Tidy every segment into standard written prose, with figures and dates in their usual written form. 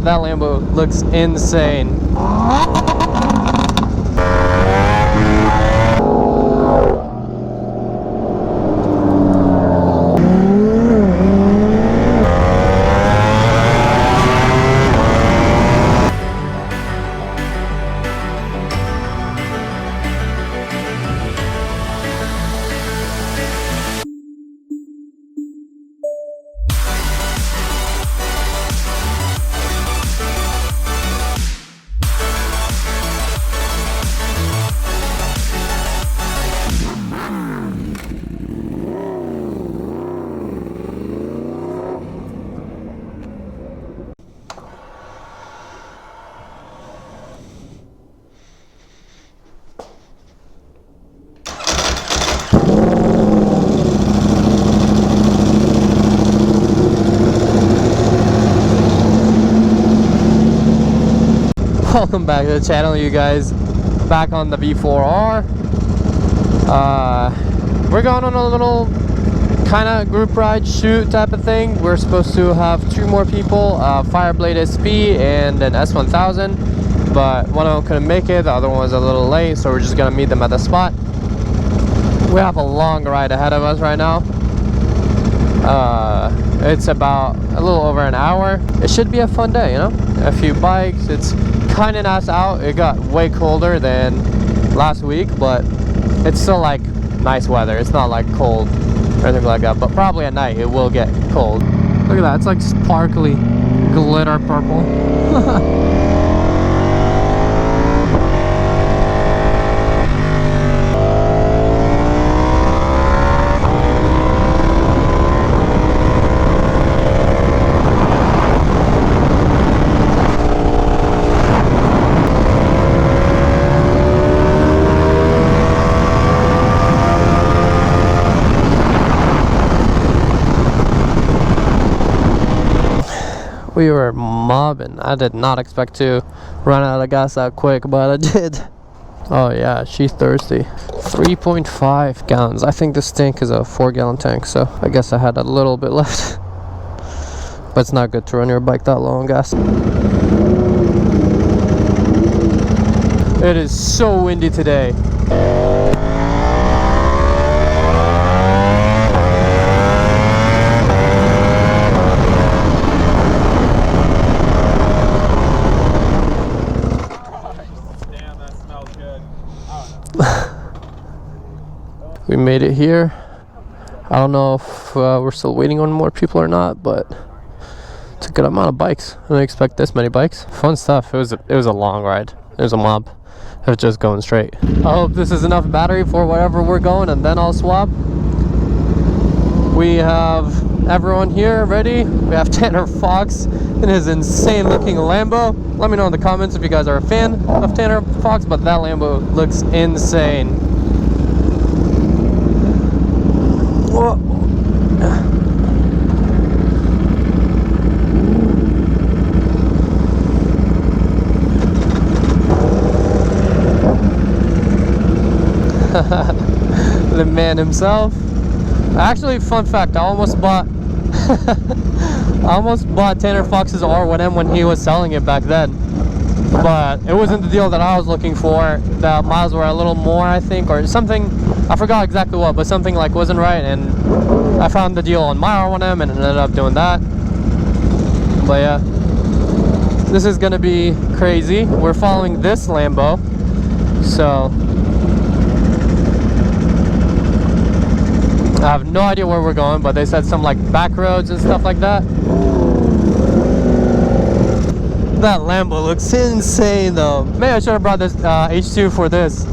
That Lambo looks insane. Welcome back to the channel, you guys. Back on the V4R. We're going on a little kind of group ride shoot type of thing. We're supposed to have 2 more people, Fireblade SP and an S1000, but one of them couldn't make it, the other one was a little late, so we're just gonna meet them at the spot. We have a long ride ahead of us right now. It's about a little over an hour. It should be a fun day, you know? A few bikes. It's kind of nice out. It got way colder than last week, but it's still like nice weather. It's not like cold or anything like that, but probably at night it will get cold. Look at that, it's like sparkly glitter purple. We were mobbing. I did not expect to run out of gas that quick, but I did. Oh yeah, she's thirsty. 3.5 gallons. I think this tank is a 4-gallon tank, so I guess I had a little bit left. But it's not good to run your bike that low on gas. It is so windy today. We made it here. I don't know if we're still waiting on more people or not, but it's a good amount of bikes. I didn't expect this many bikes. Fun stuff. It was a long ride. It was a mob. It was just going straight. I hope this is enough battery for wherever we're going, and then I'll swap. We have everyone here ready. We have Tanner Fox in his insane looking Lambo. Let me know in the comments if you guys are a fan of Tanner Fox, but that Lambo looks insane. Whoa. The man himself. Actually, fun fact, I almost bought Tanner Fox's R1M when he was selling it back then, but it wasn't the deal that I was looking for. The miles were a little more, I think, or something. I forgot exactly what, but something like wasn't right, and I found the deal on my R1M and ended up doing that. But yeah, this is gonna be crazy. We're following this Lambo, so I have no idea where we're going, but they said some like back roads and stuff like that. That Lambo looks insane though. Maybe I should have brought this H2 for this.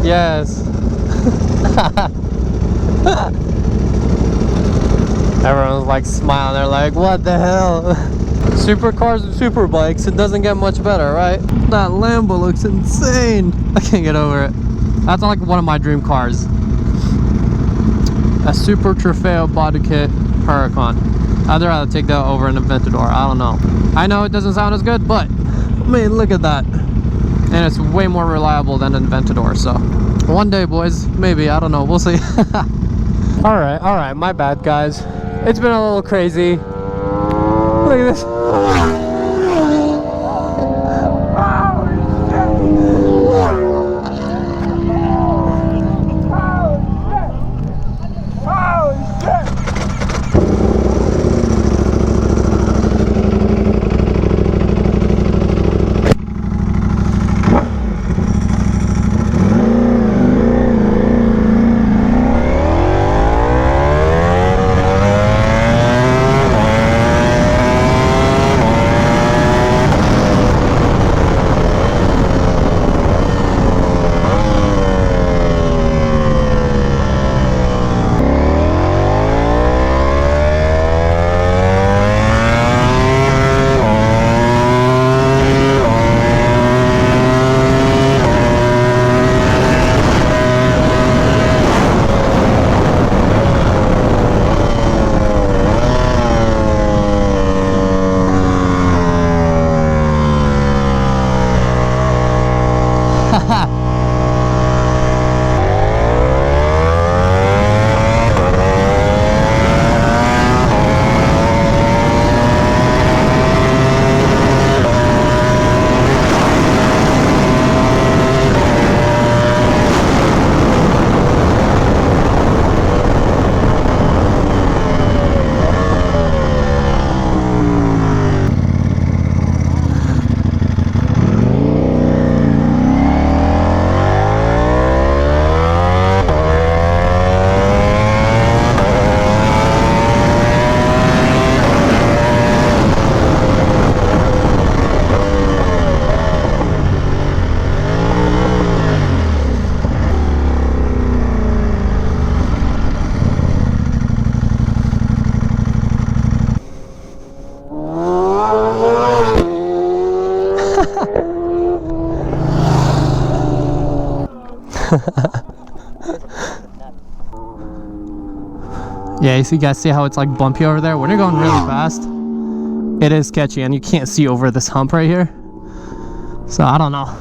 Yes. Everyone's like smiling. They're like, what the hell? Supercars and super bikes, it doesn't get much better, right? That Lambo looks insane. I can't get over it. That's like one of my dream cars. A Super Trofeo body kit Huracan. I'd rather take that over an Aventador. I don't know. I know it doesn't sound as good, but I mean, look at that. And it's way more reliable than an Aventador, so one day, boys, maybe, I don't know, we'll see. all right, my bad, guys. It's been a little crazy. Look at this. Yeah, you guys see how it's like bumpy over there? When you're going really fast, it is sketchy and you can't see over this hump right here. So I don't know.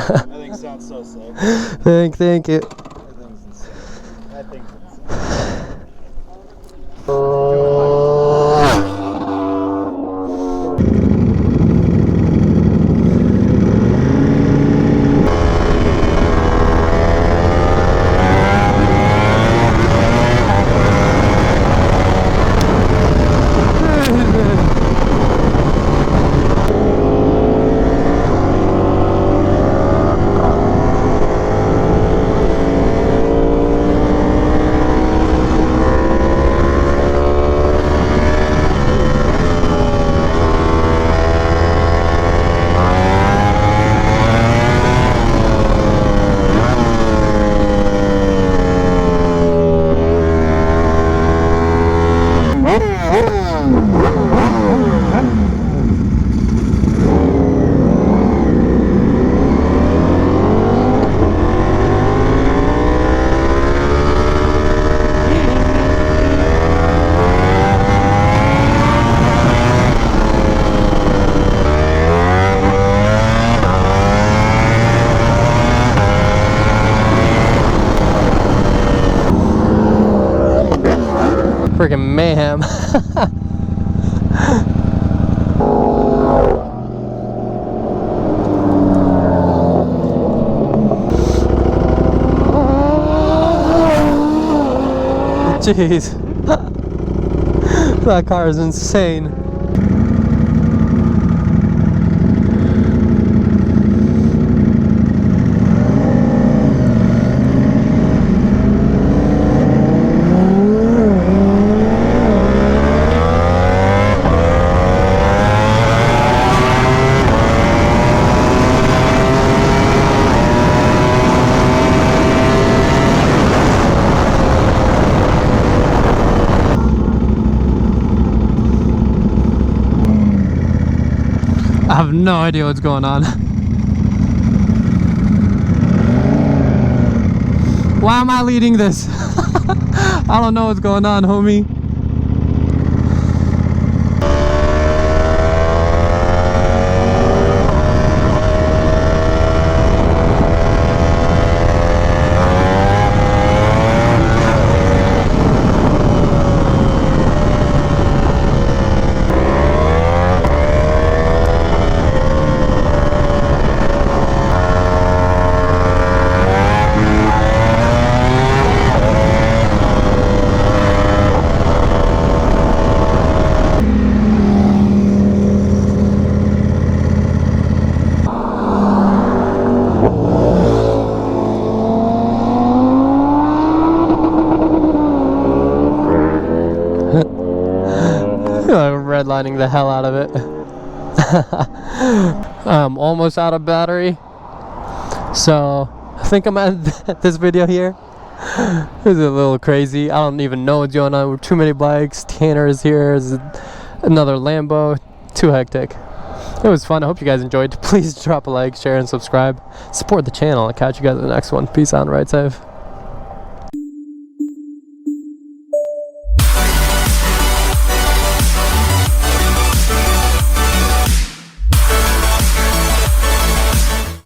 That thing sounds so sick. Thank you. That thing's insane. That thing's insane. Freaking mayhem. Jeez. That car is insane. I have no idea what's going on. Why am I leading this? I don't know what's going on, homie. Redlining the hell out of it. I'm almost out of battery, so I think I'm at this video here. This is a little crazy. I don't even know what's going on. We're too many bikes. Tanner is here. There's another Lambo. Too hectic. It was fun. I hope you guys enjoyed. Please drop a like, share, and subscribe. Support the channel. I'll catch you guys in the next one. Peace out and ride safe.